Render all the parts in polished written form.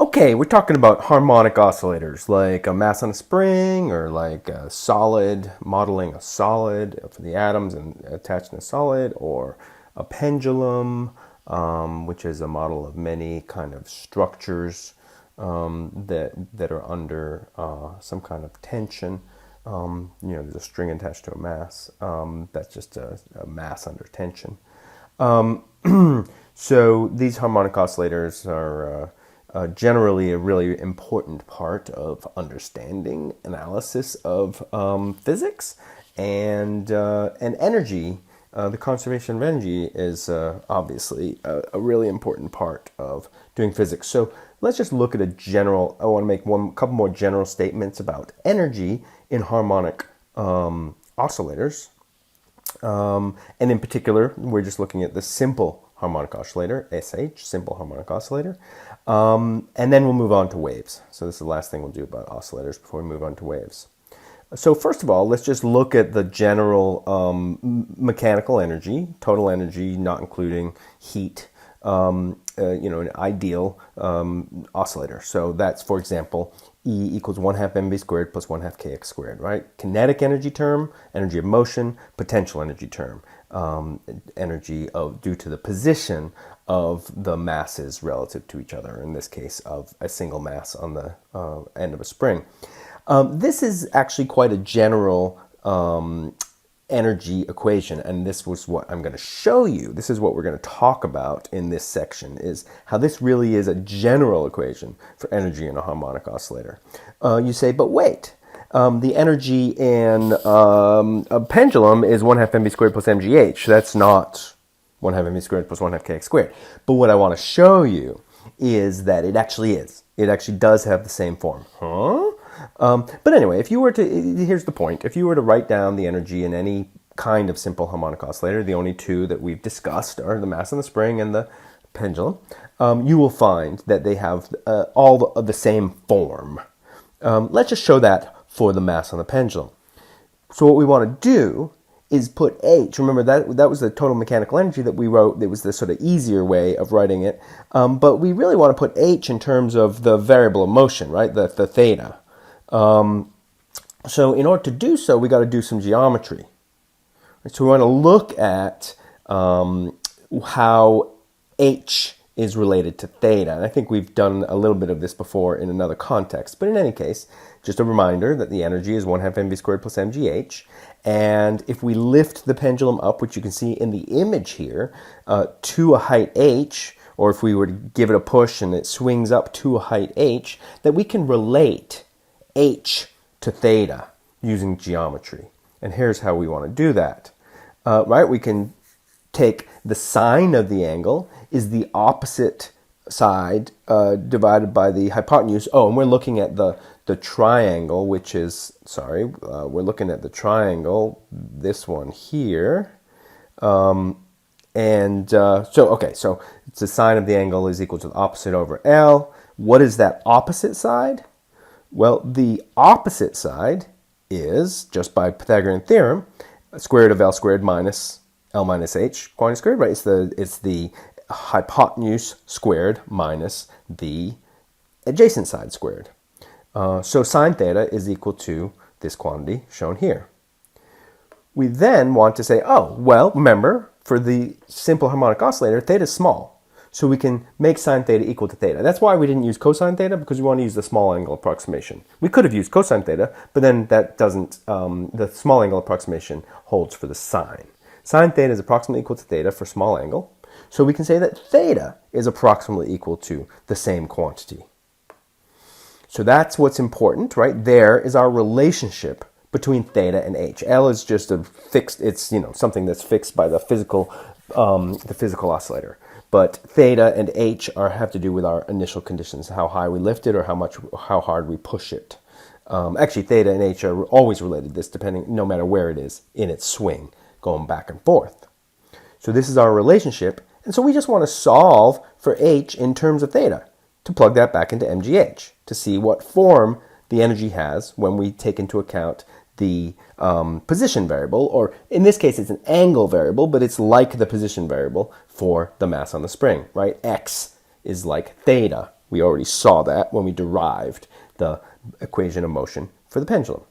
Okay, we're talking about harmonic oscillators, like a mass on a spring, or like a solid, modeling a solid for the atoms and attached in a solid, or a pendulum, which is a model of many kind of structures that are under some kind of tension. There's a string attached to a mass. That's just a mass under tension. So these harmonic oscillators are generally a really important part of understanding analysis of physics and energy. The conservation of energy is obviously a really important part of doing physics. So let's just look at I want to make a couple more general statements about energy in harmonic oscillators. And in particular, we're just looking at the simple harmonic oscillator, SH, simple harmonic oscillator. And then we'll move on to waves. So this is the last thing we'll do about oscillators before we move on to waves. So first of all, let's just look at the general mechanical energy, total energy, not including heat, an ideal oscillator. So that's, for example, E equals 1/2 mv squared plus 1/2 kx squared, right? Kinetic energy term, energy of motion, potential energy term, energy due to the position of the masses relative to each other, in this case of a single mass on the end of a spring. This is actually quite a general energy equation, and this was what I'm going to show you. This is what we're going to talk about in this section, is how this really is a general equation for energy in a harmonic oscillator. You say, but wait, the energy in a pendulum is 1/2 mv squared plus mgh. That's not 1/2 mv squared plus 1/2 kx squared. But what I want to show you is that it actually is. It actually does have the same form. But anyway, here's the point. If you were to write down the energy in any kind of simple harmonic oscillator, the only two that we've discussed are the mass on the spring and the pendulum, you will find that they have all of the same form. Let's just show that for the mass on the pendulum. So what we want to do is put H. Remember, that was the total mechanical energy that we wrote. It was the sort of easier way of writing it. But we really want to put H in terms of the variable of motion, right? The theta. So in order to do so, we got to do some geometry. So we want to look at how H is related to theta. And I think we've done a little bit of this before in another context. But in any case, just a reminder that the energy is 1/2 mv squared plus mgh. And if we lift the pendulum up, which you can see in the image here, to a height h, or if we were to give it a push and it swings up to a height h, that we can relate h to theta using geometry. And here's how we want to do that. Right? We can take the sine of the angle is the opposite side divided by the hypotenuse. Oh, and we're looking at the triangle, which is, we're looking at the triangle, this one here. So it's the sine of the angle is equal to the opposite over L. What is that opposite side? Well, the opposite side is, just by Pythagorean theorem, square root of L squared minus L minus H quantity squared, right? It's the hypotenuse squared minus the adjacent side squared. So sine theta is equal to this quantity shown here. We then want to say, remember, for the simple harmonic oscillator, theta is small. So we can make sine theta equal to theta. That's why we didn't use cosine theta, because we want to use the small angle approximation. We could have used cosine theta, but then that doesn't, the small angle approximation holds for the sine. Sine theta is approximately equal to theta for small angle. So we can say that theta is approximately equal to the same quantity. So that's what's important, right? There is our relationship between theta and h. L is just a fixed, it's something that's fixed by the physical oscillator. But theta and h have to do with our initial conditions, how high we lift it or how hard we push it. Actually, theta and h are always related, no matter where it is in its swing, going back and forth. So this is our relationship, and so we just want to solve for h in terms of theta, to plug that back into mgh, to see what form the energy has when we take into account the position variable, or in this case it's an angle variable, but it's like the position variable for the mass on the spring, right? X is like theta We already saw that when we derived the equation of motion for the pendulum.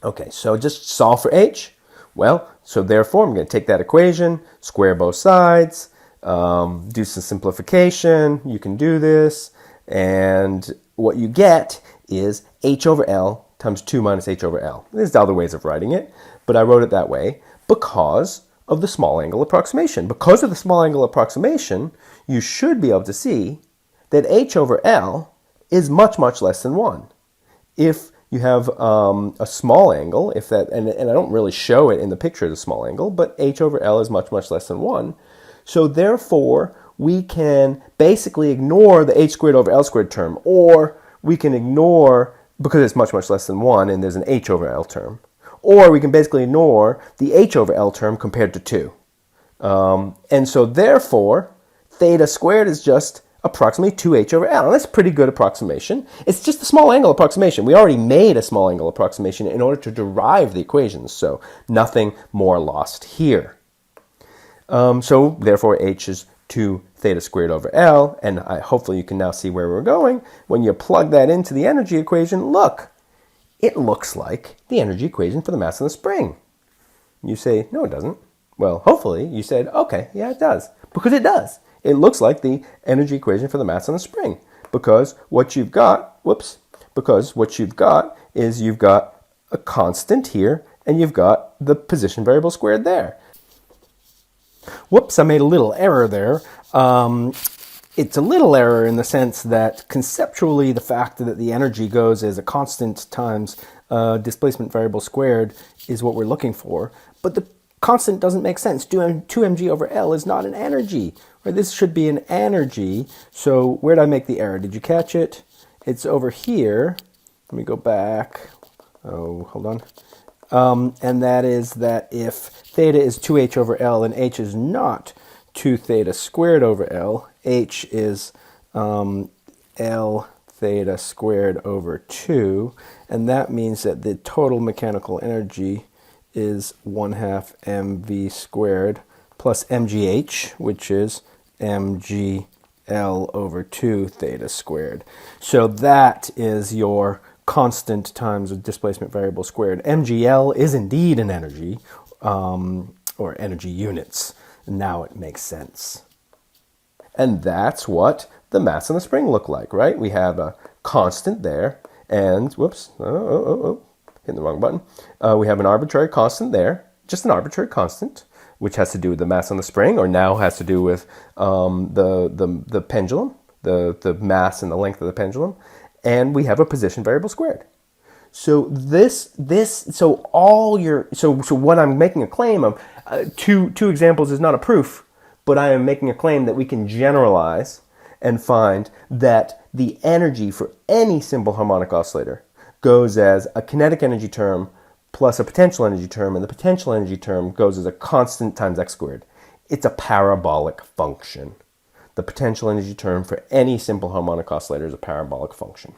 Okay, so just solve for h. Well, so therefore I'm going to take that equation, square both sides, do some simplification. You can do this. And what you get is h over L times 2 minus h over L. There's other ways of writing it, but I wrote it that way because of the small angle approximation. Because of the small angle approximation, you should be able to see that h over L is much, much less than 1. If you have a small angle, if that, and I don't really show it in the picture of the small angle, but h over L is much, much less than 1. So therefore, we can basically ignore the h squared over L squared term, or we can ignore, because it's much, much less than 1 and there's an h over L term, or we can basically ignore the h over L term compared to 2. And so therefore, theta squared is just approximately 2h over L. And that's a pretty good approximation. It's just a small angle approximation. We already made a small angle approximation in order to derive the equations, so nothing more lost here. So therefore, h is 2 theta squared over L, and hopefully you can now see where we're going. When you plug that into the energy equation, look, it looks like the energy equation for the mass of the spring. You say, no, it doesn't. Well, hopefully you said, okay, yeah, it does, because it does. It looks like the energy equation for the mass on the spring, because what you've got, is you've got a constant here, and you've got the position variable squared there. Whoops, I made a little error there. It's a little error in the sense that conceptually the fact that the energy goes as a constant times displacement variable squared is what we're looking for, but the constant doesn't make sense. 2mg over L is not an energy. Right? This should be an energy. So where did I make the error? Did you catch it? It's over here. Let me go back. Oh, hold on. And that is that if theta is 2h over L and h is not 2 theta squared over L, h is L theta squared over 2, and that means that the total mechanical energy is 1/2 mv squared plus mgh, which is mgl over 2 theta squared. So that is your constant times a displacement variable squared. mgl is indeed an energy, or energy units. Now it makes sense. And that's what the mass on the spring look like, right? We have a constant there, and whoops, hitting the wrong button. We have an arbitrary constant there, just an arbitrary constant, which has to do with the mass on the spring, or now has to do with the pendulum, the mass and the length of the pendulum, and we have a position variable squared. So what I'm making a claim of, two examples is not a proof, but I am making a claim that we can generalize and find that the energy for any simple harmonic oscillator goes as a kinetic energy term plus a potential energy term, and the potential energy term goes as a constant times x squared. It's a parabolic function. The potential energy term for any simple harmonic oscillator is a parabolic function.